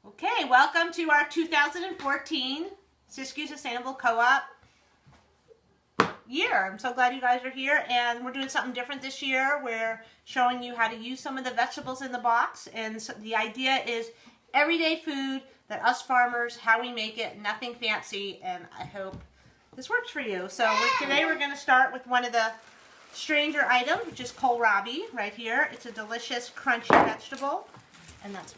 Okay, welcome to our 2014 Siskiyou Sustainable Co-op year. I'm so glad you guys are here, and we're doing something different this year. We're showing you how to use some of the vegetables in the box, and so the idea is everyday food that us farmers, how we make it, nothing fancy, and I hope this works for you. So today we're going to start with one of the stranger items, which is kohlrabi right here. It's a delicious, crunchy vegetable, and that's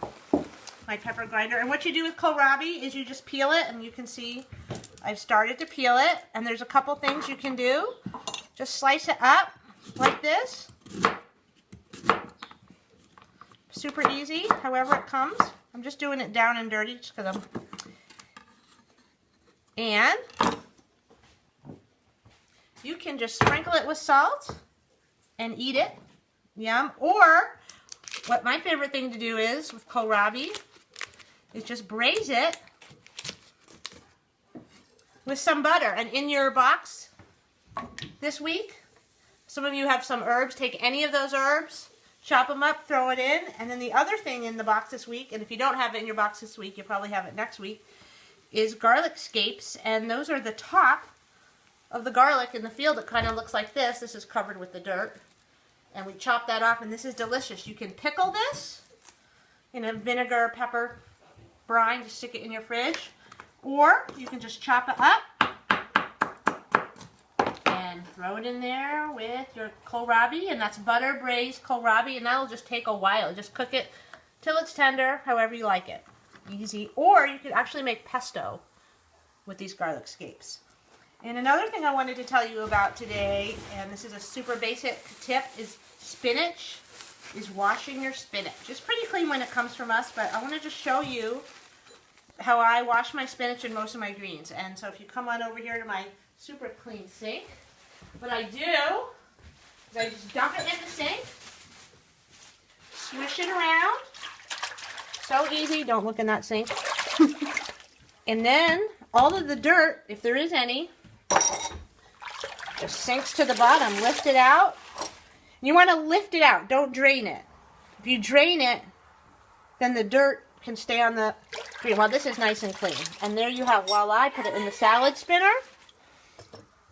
my pepper grinder. And what you do with kohlrabi is you just peel it, and you can see I've started to peel it, and there's a couple things you can do. Just slice it up like this. Super easy, however it comes. I'm just doing it down and dirty just because I'm... And you can just sprinkle it with salt and eat it. Yum. Or what my favorite thing to do is with kohlrabi is just braise it with some butter. And in your box this week, some of you have some herbs. Take any of those herbs, chop them up, throw it in. And then the other thing in the box this week, and if you don't have it in your box this week, you probably have it next week, is garlic scapes. And those are the top of the garlic in the field. It kind of looks like this. This is covered with the dirt. And we chop that off, and this is delicious. You can pickle this in a vinegar pepper brine to stick it in your fridge, or you can just chop it up and throw it in there with your kohlrabi, and that's butter braised kohlrabi, and that'll just take a while. Just cook it till it's tender, however you like it. Easy. Or you could actually make pesto with these garlic scapes. And another thing I wanted to tell you about today, and this is a super basic tip, is spinach, is washing your spinach. It's pretty clean when it comes from us, but I want to just show you how I wash my spinach and most of my greens. And so if you come on over here to my super clean sink, what I do is I just dump it in the sink, swish it around. So easy, don't look in that sink. And then all of the dirt, if there is any, just sinks to the bottom. Lift it out. You want to lift it out. Don't drain it. If you drain it, then the dirt can stay on the green. Well, this is nice and clean. And there you have, voila, I put it in the salad spinner.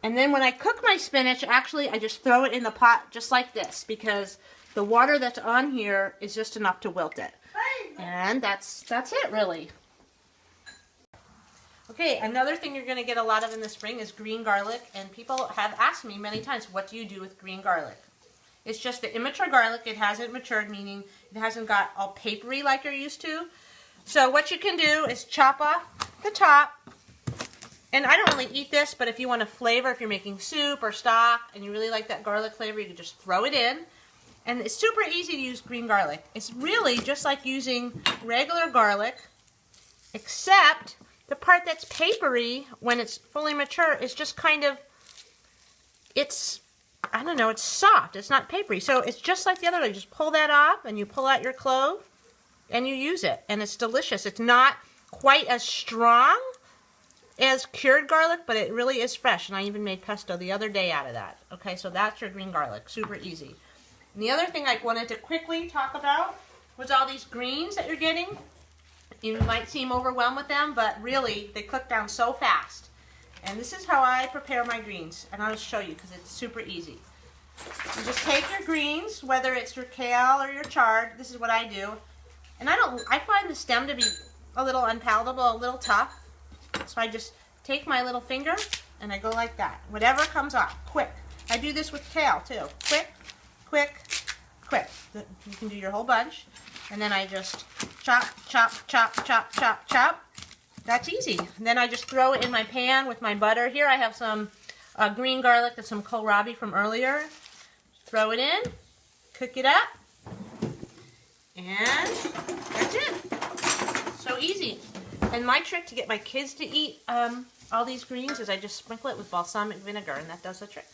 And then when I cook my spinach, actually, I just throw it in the pot just like this, because the water that's on here is just enough to wilt it. And that's it, really. Okay, another thing you're going to get a lot of in the spring is green garlic, and people have asked me many times, what do you do with green garlic? It's just the immature garlic. It hasn't matured, meaning it hasn't got all papery like you're used to. So what you can do is chop off the top, and I don't really eat this, but if you want to flavor, if you're making soup or stock, and you really like that garlic flavor, you can just throw it in. And it's super easy to use green garlic. It's really just like using regular garlic, except the part that's papery, when it's fully mature, is just kind of, it's, I don't know, it's soft. It's not papery. So it's just like the other way. You just pull that off, and you pull out your clove, and you use it. And it's delicious. It's not quite as strong as cured garlic, but it really is fresh. And I even made pesto the other day out of that. Okay, so that's your green garlic. Super easy. And the other thing I wanted to quickly talk about was all these greens that you're getting. You might seem overwhelmed with them, but really, they cook down so fast. And this is how I prepare my greens, and I'll show you because it's super easy. You just take your greens, whether it's your kale or your chard. This is what I do. And I find the stem to be a little unpalatable, a little tough. So I just take my little finger, and I go like that. Whatever comes off, quick. I do this with kale, too. Quick, quick, quick. You can do your whole bunch. And then I just chop, chop, chop, chop, chop, chop. That's easy. And then I just throw it in my pan with my butter. Here I have some green garlic and some kohlrabi from earlier. Throw it in, cook it up, and that's it. So easy. And my trick to get my kids to eat all these greens is I just sprinkle it with balsamic vinegar, and that does the trick.